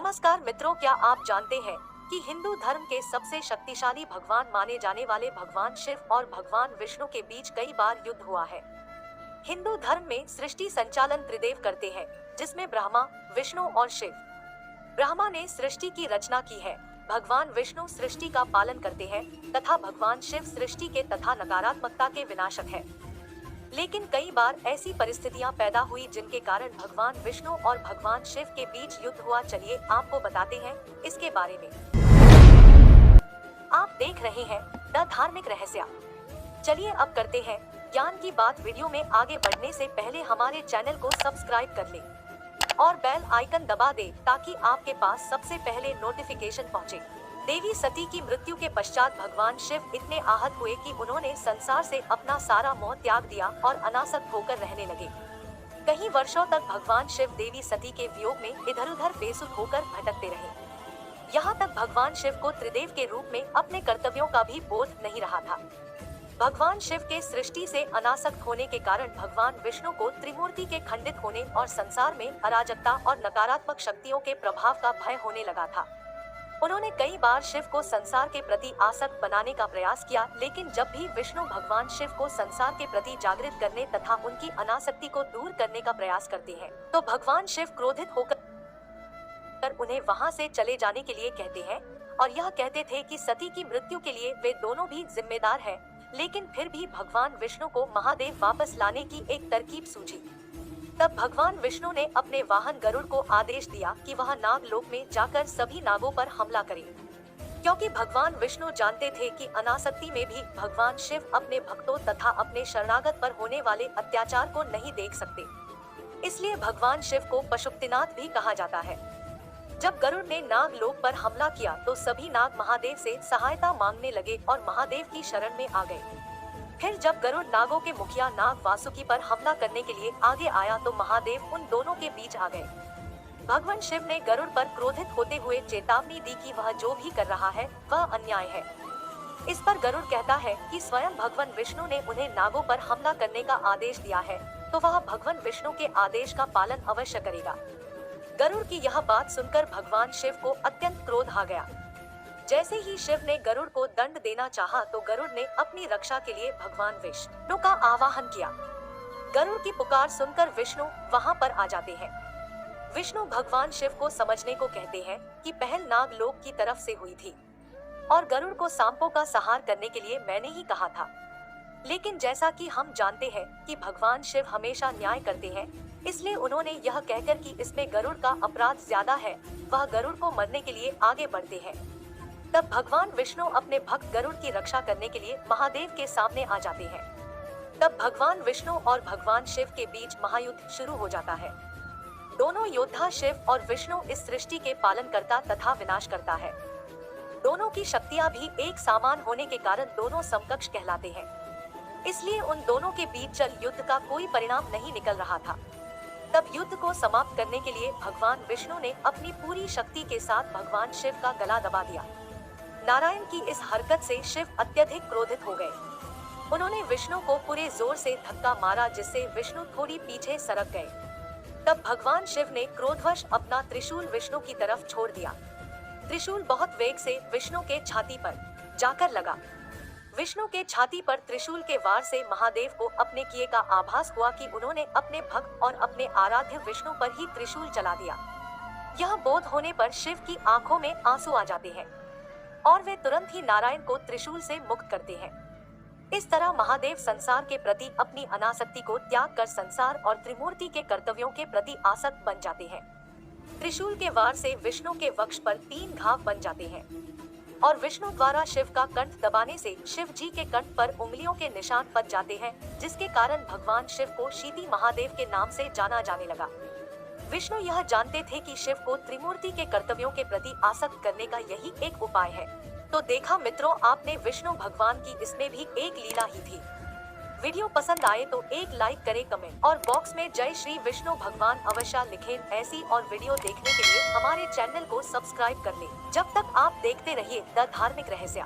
नमस्कार मित्रों, क्या आप जानते हैं कि हिंदू धर्म के सबसे शक्तिशाली भगवान माने जाने वाले भगवान शिव और भगवान विष्णु के बीच कई बार युद्ध हुआ है। हिंदू धर्म में सृष्टि संचालन त्रिदेव करते हैं, जिसमें ब्रह्मा, विष्णु और शिव। ब्रह्मा ने सृष्टि की रचना की है, भगवान विष्णु सृष्टि का पालन करते हैं तथा भगवान शिव सृष्टि के तथा नकारात्मकता के विनाशक है। लेकिन कई बार ऐसी परिस्थितियां पैदा हुई जिनके कारण भगवान विष्णु और भगवान शिव के बीच युद्ध हुआ। चलिए आपको बताते हैं इसके बारे में। आप देख रहे हैं द धार्मिक रहस्य। चलिए अब करते हैं ज्ञान की बात। वीडियो में आगे बढ़ने से पहले हमारे चैनल को सब्सक्राइब कर ले और बेल आइकन दबा दे ताकि आपके पास सबसे पहले नोटिफिकेशन पहुंचे। देवी सती की मृत्यु के पश्चात भगवान शिव इतने आहत हुए कि उन्होंने संसार से अपना सारा मोह त्याग दिया और अनासक्त होकर रहने लगे। कई वर्षों तक भगवान शिव देवी सती के वियोग में इधर उधर बेसुध होकर भटकते रहे। यहाँ तक भगवान शिव को त्रिदेव के रूप में अपने कर्तव्यों का भी बोध नहीं रहा था। भगवान शिव के सृष्टि से अनासक्त होने के कारण भगवान विष्णु को त्रिमूर्ति के खंडित होने और संसार में अराजकता और नकारात्मक शक्तियों के प्रभाव का भय होने लगा था। उन्होंने कई बार शिव को संसार के प्रति आसक्त बनाने का प्रयास किया, लेकिन जब भी विष्णु भगवान शिव को संसार के प्रति जागृत करने तथा उनकी अनासक्ति को दूर करने का प्रयास करते हैं, तो भगवान शिव क्रोधित होकर उन्हें वहां से चले जाने के लिए कहते हैं और यह कहते थे कि सती की मृत्यु के लिए वे दोनों भी जिम्मेदार हैं। लेकिन फिर भी भगवान विष्णु को महादेव वापस लाने की एक तरकीब सूझी। तब भगवान विष्णु ने अपने वाहन गरुड़ को आदेश दिया कि वह नागलोक में जाकर सभी नागों पर हमला करे, क्योंकि भगवान विष्णु जानते थे कि अनासक्ति में भी भगवान शिव अपने भक्तों तथा अपने शरणागत पर होने वाले अत्याचार को नहीं देख सकते। इसलिए भगवान शिव को पशुपतिनाथ भी कहा जाता है। जब गरुड़ ने नागलोक पर हमला किया तो सभी नाग महादेव से सहायता मांगने लगे और महादेव की शरण में आ गए। फिर जब गरुड़ नागों के मुखिया नाग वासुकी पर हमला करने के लिए आगे आया तो महादेव उन दोनों के बीच आ गए। भगवान शिव ने गरुड़ पर क्रोधित होते हुए चेतावनी दी कि वह जो भी कर रहा है वह अन्याय है। इस पर गरुड़ कहता है कि स्वयं भगवान विष्णु ने उन्हें नागों पर हमला करने का आदेश दिया है, तो वह भगवान विष्णु के आदेश का पालन अवश्य करेगा। गरुड़ की यह बात सुनकर भगवान शिव को अत्यंत क्रोध आ गया। जैसे ही शिव ने गरुड़ को दंड देना चाहा तो गरुड़ ने अपनी रक्षा के लिए भगवान विष्णु का आवाहन किया। गरुड़ की पुकार सुनकर विष्णु वहां पर आ जाते हैं। विष्णु भगवान शिव को समझने को कहते हैं कि पहल नागलोक की तरफ से हुई थी और गरुड़ को सांपों का संहार करने के लिए मैंने ही कहा था। लेकिन जैसा कि हम जानते हैं कि भगवान शिव हमेशा न्याय करते हैं, इसलिए उन्होंने यह कहकर कि इसमें गरुड़ का अपराध ज्यादा है, वह गरुड़ को मरने के लिए आगे बढ़ते हैं। तब भगवान विष्णु अपने भक्त गरुड़ की रक्षा करने के लिए महादेव के सामने आ जाते हैं। तब भगवान विष्णु और भगवान शिव के बीच महायुद्ध शुरू हो जाता है। दोनों योद्धा शिव और विष्णु इस सृष्टि के पालनकर्ता तथा विनाशकर्ता है। दोनों की शक्तियां भी एक समान होने के कारण दोनों समकक्ष कहलाते हैं। इसलिए उन दोनों के बीच चल युद्ध का कोई परिणाम नहीं निकल रहा था। तब युद्ध को समाप्त करने के लिए भगवान विष्णु ने अपनी पूरी शक्ति के साथ भगवान शिव का गला दबा दिया। नारायण की इस हरकत से शिव अत्यधिक क्रोधित हो गए। उन्होंने विष्णु को पूरे जोर से धक्का मारा, जिससे विष्णु थोड़ी पीछे सरक गए। तब भगवान शिव ने क्रोधवश अपना त्रिशूल विष्णु की तरफ छोड़ दिया। त्रिशूल बहुत वेग से विष्णु के छाती पर जाकर लगा। विष्णु के छाती पर त्रिशूल के वार से महादेव को अपने किए का आभास हुआ कि उन्होंने अपने भक्त और अपने आराध्य विष्णु पर ही त्रिशूल चला दिया। यह बोध होने पर शिव की आंखों में आंसू आ जाते हैं और वे तुरंत ही नारायण को त्रिशूल से मुक्त करते हैं। इस तरह महादेव संसार के प्रति अपनी अनासक्ति को त्याग कर संसार और त्रिमूर्ति के कर्तव्यों के प्रति आसक्त बन जाते हैं। त्रिशूल के वार से विष्णु के वक्ष पर 3 घाव बन जाते हैं और विष्णु द्वारा शिव का कंठ दबाने से शिव जी के कंठ पर उंगलियों के निशान बच जाते हैं, जिसके कारण भगवान शिव को शीती महादेव के नाम से जाना जाने लगा। विष्णु यह जानते थे कि शिव को त्रिमूर्ति के कर्तव्यों के प्रति आसक्त करने का यही एक उपाय है। तो देखा मित्रों, आपने विष्णु भगवान की इसमें भी एक लीला ही थी। वीडियो पसंद आए तो एक लाइक करें, कमेंट और बॉक्स में जय श्री विष्णु भगवान अवश्य लिखें। ऐसी और वीडियो देखने के लिए हमारे चैनल को सब्सक्राइब कर लें। जब तक आप देखते रहिए द धार्मिक रहस्य।